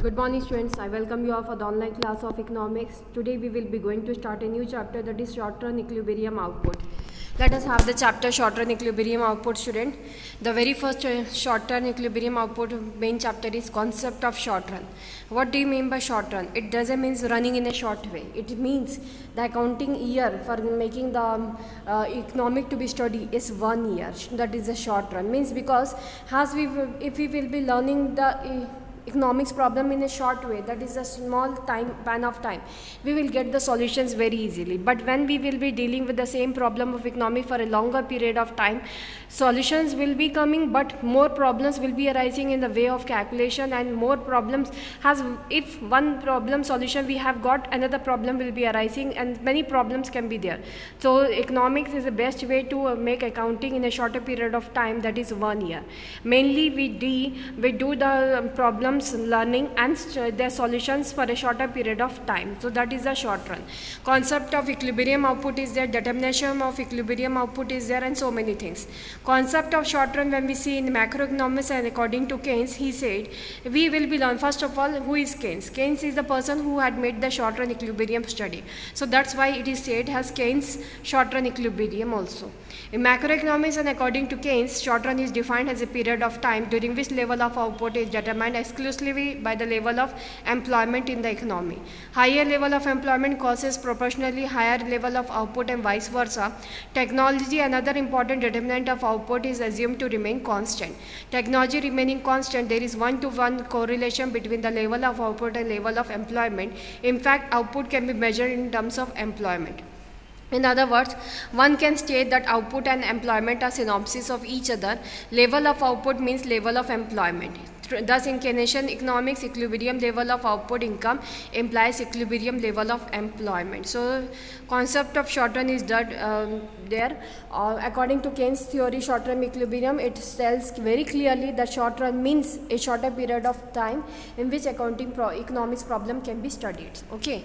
Good morning students, I welcome you all for the online class of economics. Today we will be going to start a new chapter, that is short-run equilibrium output. Let us have the chapter short-run equilibrium output, student. The very first short-run equilibrium output main chapter is concept of short-run. What do you mean by short-run? It doesn't mean running in a short way. It means the accounting year for making the economic to be studied is 1 year. That is a short-run. Means because if we will be learning the economics problem in a short way, that is a small span of time, we will get the solutions very easily. But when we will be dealing with the same problem of economics for a longer period of time, solutions will be coming, but more problems will be arising in the way of calculation, and more problems if one problem solution we have got, another problem will be arising, and many problems can be there. So economics is the best way to make accounting in a shorter period of time, that is 1 year. Mainly we do the problems learning and their solutions for a shorter period of time. So that is a short run. Concept of equilibrium output is there, determination of equilibrium output is there, and so many things. Concept of short run, when we see in macroeconomics and according to Keynes, he said we will be learn first of all who is Keynes. Keynes is the person who had made the short run equilibrium study. So that's why it is said has Keynes short run equilibrium also. In macroeconomics and according to Keynes, short run is defined as a period of time during which level of output is determined exclusively by the level of employment in the economy. Higher level of employment causes proportionally higher level of output and vice versa. Technology, another important determinant of output, is assumed to remain constant. Technology remaining constant, there is one-to-one correlation between the level of output and level of employment. In fact, output can be measured in terms of employment. In other words, one can state that output and employment are synopsis of each other. Level of output means level of employment. Thus, in Keynesian economics, equilibrium level of output income implies equilibrium level of employment. So, concept of short run is that there. According to Keynes theory, short run equilibrium, it tells very clearly that short run means a shorter period of time in which economics problem can be studied. Okay.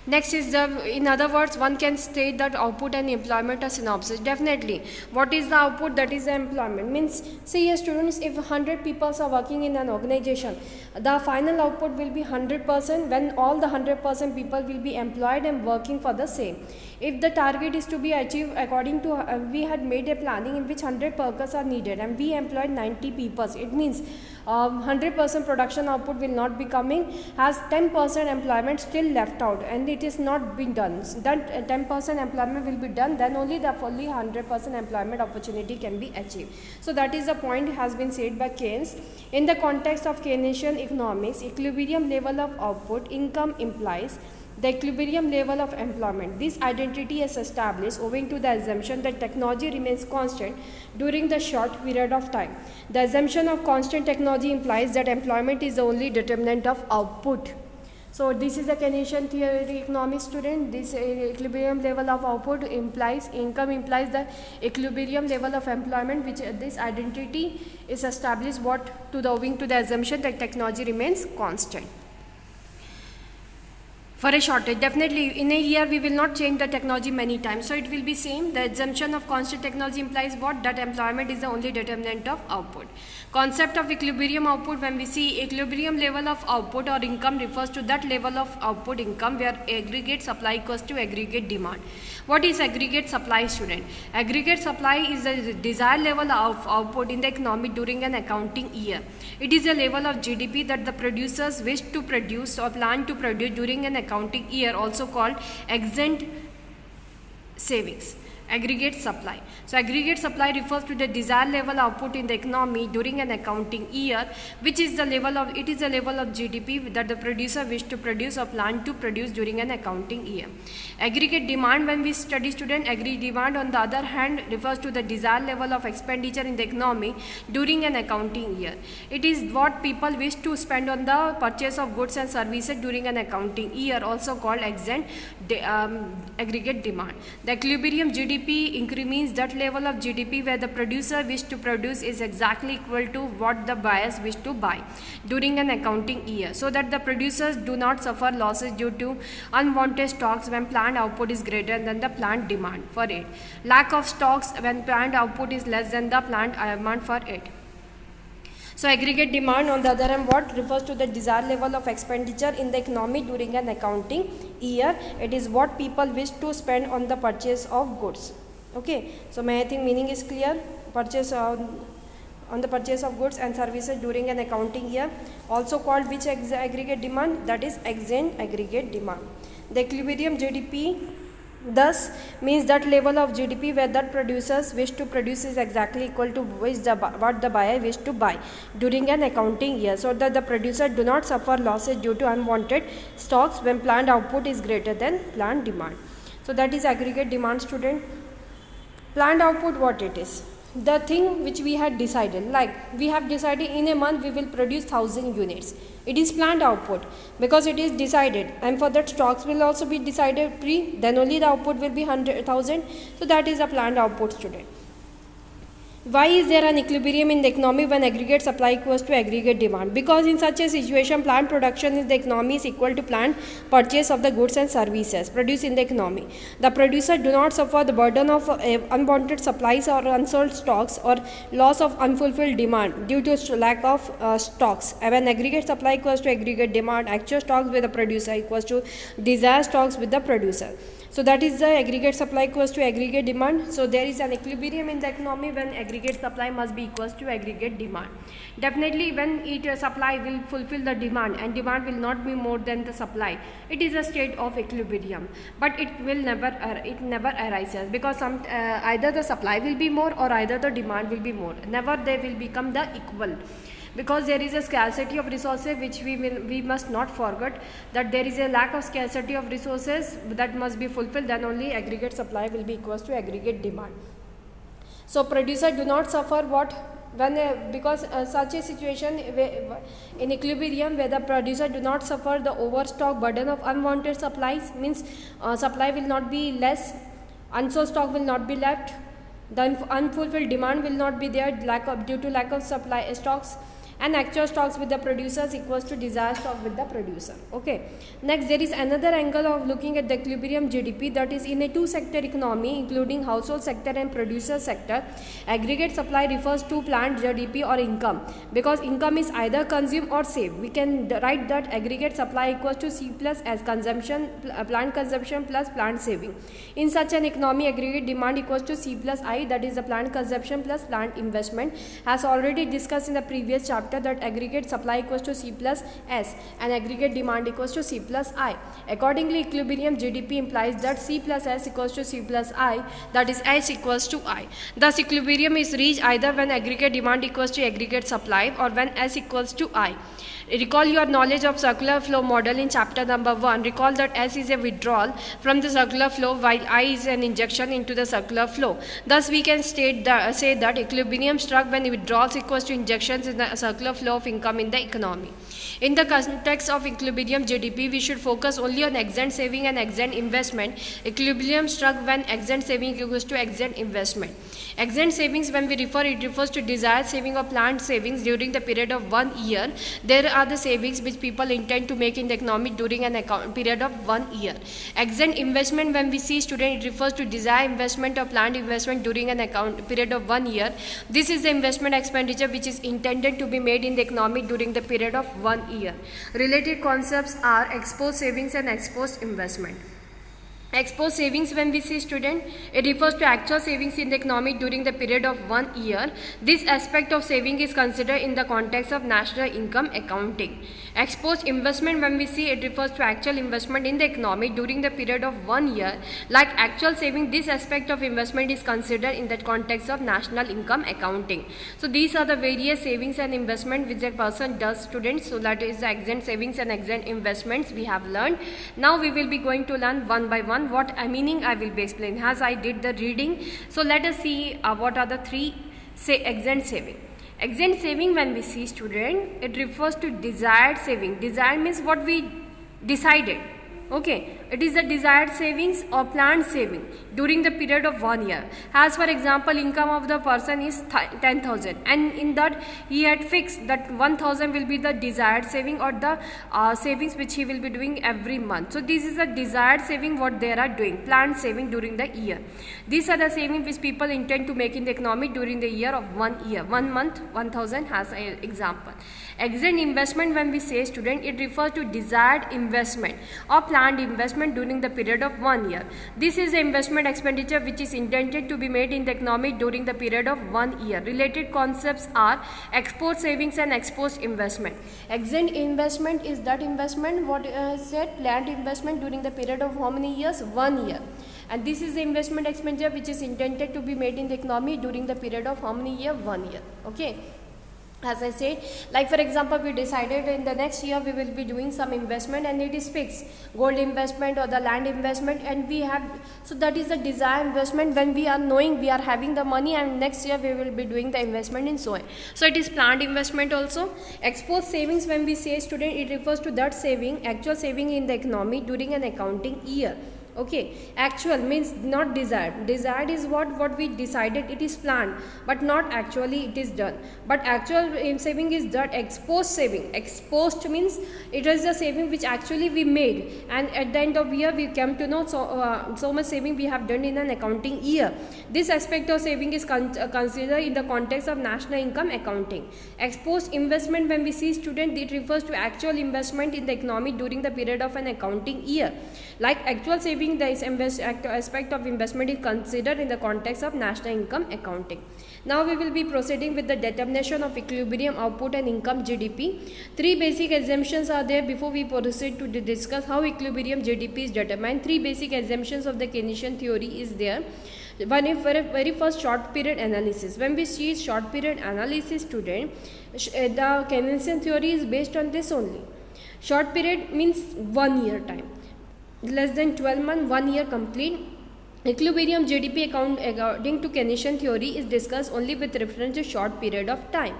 Next is in other words, one can state that output and employment are synopsis. Definitely. What is the output? That is the employment. Means, see, students, if 100 people are working in an organization, the final output will be 100% when all the 100% people will be employed and working for the same. If the target is to be achieved according to, we had made a planning in which 100 workers are needed and we employed 90 people. It means 100% production output will not be coming, has 10% employment still left out, and it is not been done. So that 10% employment will be done, then only the fully 100% employment opportunity can be achieved. So that is the point has been said by Keynes. In the context of Keynesian economics, equilibrium level of output income implies the equilibrium level of employment. This identity is established owing to the assumption that technology remains constant during the short period of time. The assumption of constant technology implies that employment is the only determinant of output. So this is the Keynesian theory economics, student. This equilibrium level of output implies income implies the equilibrium level of employment, which this identity is established owing to the assumption that technology remains constant. For a shortage, definitely in a year we will not change the technology many times, so it will be same. The assumption of constant technology implies what? That employment is the only determinant of output. Concept of equilibrium output, when we see equilibrium level of output or income refers to that level of output income where aggregate supply equals to aggregate demand. What is aggregate supply, student? Aggregate supply is the desired level of output in the economy during an accounting year. It is a level of GDP that the producers wish to produce or plan to produce during an accounting year, also called exent savings. Aggregate supply. So aggregate supply refers to the desired level output in the economy during an accounting year, which is the level of GDP that the producer wish to produce or plan to produce during an accounting year. Aggregate demand, when we study, student, aggregate demand on the other hand refers to the desired level of expenditure in the economy during an accounting year. It is what people wish to spend on the purchase of goods and services during an accounting year, also called aggregate demand. The equilibrium GDP increments that level of GDP where the producer wish to produce is exactly equal to what the buyers wish to buy during an accounting year, so that the producers do not suffer losses due to unwanted stocks when planned output is greater than the planned demand for it. Lack of stocks when planned output is less than the planned demand for it. So aggregate demand on the other hand what refers to the desired level of expenditure in the economy during an accounting year. It is what people wish to spend on the purchase of goods. Okay, so I think meaning is clear. Purchase on the purchase of goods and services during an accounting year, also called which aggregate demand, that is extant aggregate demand. The equilibrium GDP thus means that level of GDP where that producers wish to produce is exactly equal to what the buyer wish to buy during an accounting year, so that the producer do not suffer losses due to unwanted stocks when planned output is greater than planned demand. So that is aggregate demand, student. Planned output, what it is? The thing which we had decided, like we have decided in a month we will produce 1000 units. It is planned output because it is decided, and for that stocks will also be decided then only the output will be 100,000. So that is a planned output, student. Why is there an equilibrium in the economy when aggregate supply equals to aggregate demand? Because in such a situation, planned production in the economy is equal to planned purchase of the goods and services produced in the economy. The producer do not suffer the burden of unwanted supplies or unsold stocks or loss of unfulfilled demand due to lack of stocks. When aggregate supply equals to aggregate demand, actual stocks with the producer equals to desired stocks with the producer. So that is the aggregate supply equals to aggregate demand. So there is an equilibrium in the economy when aggregate supply must be equals to aggregate demand. Definitely when supply will fulfill the demand and demand will not be more than the supply, it is a state of equilibrium. But it never arises because either the supply will be more or either the demand will be more. Never they will become the equal. Because there is a scarcity of resources which we must not forget, that there is a lack of scarcity of resources that must be fulfilled, then only aggregate supply will be equals to aggregate demand. So producer do not suffer what when because such a situation in equilibrium where the producer do not suffer the overstock burden of unwanted supplies, means supply will not be less, unsold stock will not be left, the unfulfilled demand will not be there due to lack of supply stocks, and actual stocks with the producers equals to desired stock with the producer. Okay. Next, there is another angle of looking at the equilibrium GDP, that is in a two-sector economy including household sector and producer sector. Aggregate supply refers to planned GDP or income, because income is either consume or save. We can write that aggregate supply equals to C plus S, consumption, planned consumption plus planned saving. In such an economy, aggregate demand equals to C plus I, that is the planned consumption plus planned investment. As already discussed in the previous chapter, that aggregate supply equals to C plus S and aggregate demand equals to C plus I. Accordingly, equilibrium GDP implies that C plus S equals to C plus I, that is S equals to I. Thus, equilibrium is reached either when aggregate demand equals to aggregate supply or when S equals to I. Recall your knowledge of circular flow model in chapter number 1. Recall that S is a withdrawal from the circular flow while I is an injection into the circular flow. Thus, we can say that equilibrium struck when withdrawals equals to injections in the circular flow of income in the economy. In the context of equilibrium GDP, we should focus only on extant saving and extant investment. Equilibrium struck when extant saving equals to extant investment. Extant savings, when we refer, it refers to desired saving or planned savings during the period of 1 year. There are the savings which people intend to make in the economy during an period of 1 year. Extant investment, when we see student, it refers to desired investment or planned investment during an period of 1 year. This is the investment expenditure which is intended to be made in the economy during the period of 1 year. Related concepts are exposed savings and exposed investment. Exposed savings, when we see student, it refers to actual savings in the economy during the period of 1 year. This aspect of saving is considered in the context of national income accounting. Exposed investment, when we see, it refers to actual investment in the economy during the period of 1 year. Like actual saving, this aspect of investment is considered in the context of national income accounting. So these are the various savings and investment which a person does, students. So that is the extant savings and extant investments we have learned. Now we will be going to learn one by one. What meaning I will be explaining as I did the reading. So let us see what are the three extant saving. Extant saving, when we see student, it refers to desired saving. Desired means what we decided. Okay, it is the desired savings or planned saving during the period of 1 year. As for example, income of the person is 10,000, and in that he had fixed that 1,000 will be the desired saving or the savings which he will be doing every month. So this is the desired saving what they are doing, planned saving during the year. These are the savings which people intend to make in the economy during the year of 1 year. 1 month 1,000 has an example. Exit investment, when we say student, it refers to desired investment or planned investment during the period of 1 year. This is the investment expenditure which is intended to be made in the economy during the period of 1 year. Related concepts are export savings and export investment. Exit investment is that investment what said planned investment during the period of how many years? 1 year. And this is the investment expenditure which is intended to be made in the economy during the period of how many year? 1 year. Okay. As I said, like for example, we decided in the next year we will be doing some investment and it is fixed, gold investment or the land investment, and we have, so that is the desired investment when we are knowing we are having the money and next year we will be doing the investment in so on. So it is planned investment also. Export savings, when we say student, it refers to that saving, actual saving in the economy during an accounting year. Okay, actual means not desired. Desired is what we decided, it is planned, but not actually it is done. But actual saving is that exposed saving. Exposed means it is the saving which actually we made, and at the end of year we came to know so much saving we have done in an accounting year. This aspect of saving is considered in the context of national income accounting. Exposed investment, when we see student, it refers to actual investment in the economy during the period of an accounting year. Like actual saving, the aspect of investment is considered in the context of national income accounting. Now we will be proceeding with the determination of equilibrium output and income GDP. Three basic assumptions are there before we proceed to discuss how equilibrium GDP is determined. Three basic assumptions of the Keynesian theory is there. One is very first, short period analysis. When we see short period analysis student, the Keynesian theory is based on this only. Short period means 1 year time, less than 12 months, 1 year complete. Equilibrium GDP according to Keynesian theory is discussed only with reference to short period of time.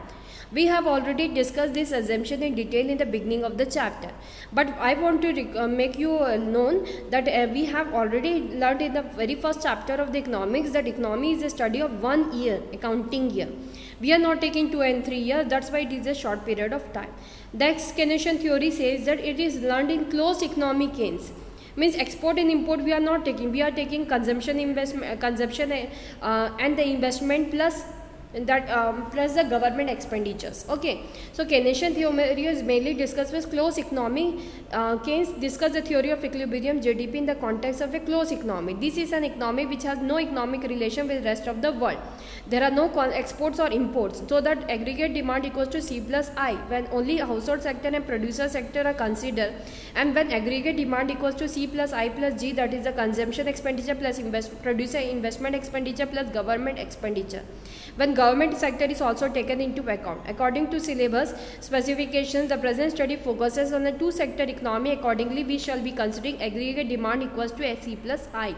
We have already discussed this assumption in detail in the beginning of the chapter, but I want to make you known that we have already learned in the very first chapter of the economics that economy is a study of 1 year, accounting year. We are not taking 2 and 3 years, that's why it is a short period of time. Next, Keynesian theory says that it is learned in closed economic gains. Means export and import we are not taking, we are taking consumption, investment, consumption and the investment plus that plus the government expenditures. Okay, so Keynesian theory is mainly discussed with closed economy. Keynes discussed the theory of equilibrium GDP in the context of a closed economy. This is an economy which has no economic relation with the rest of the world. There are no exports or imports, so that aggregate demand equals to C plus I when only household sector and producer sector are considered, and when aggregate demand equals to C plus I plus G, that is the consumption expenditure plus producer investment expenditure plus government expenditure, when government sector is also taken into account. According to syllabus specifications, the present study focuses on the two sector economy. Accordingly, we shall be considering aggregate demand equals to C plus I.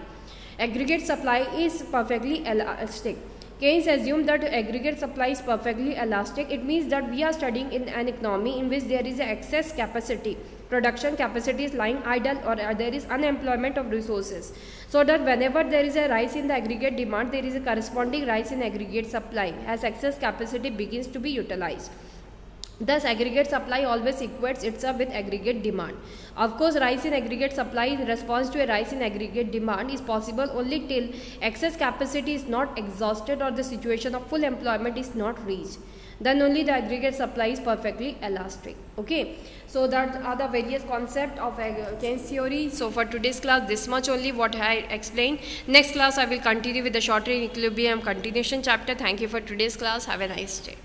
Aggregate supply is perfectly elastic. Keynes assumed that aggregate supply is perfectly elastic. It means that we are studying in an economy in which there is an excess capacity, production capacity is lying idle, or there is unemployment of resources, so that whenever there is a rise in the aggregate demand, there is a corresponding rise in aggregate supply as excess capacity begins to be utilized. Thus, aggregate supply always equates itself with aggregate demand. Of course, rise in aggregate supply in response to a rise in aggregate demand is possible only till excess capacity is not exhausted or the situation of full employment is not reached. Then only the aggregate supply is perfectly elastic. Okay, so that are the various concepts of Keynes theory. So for today's class, this much only what I explained. Next class I will continue with the short range equilibrium continuation chapter. Thank you for today's class. Have a nice day.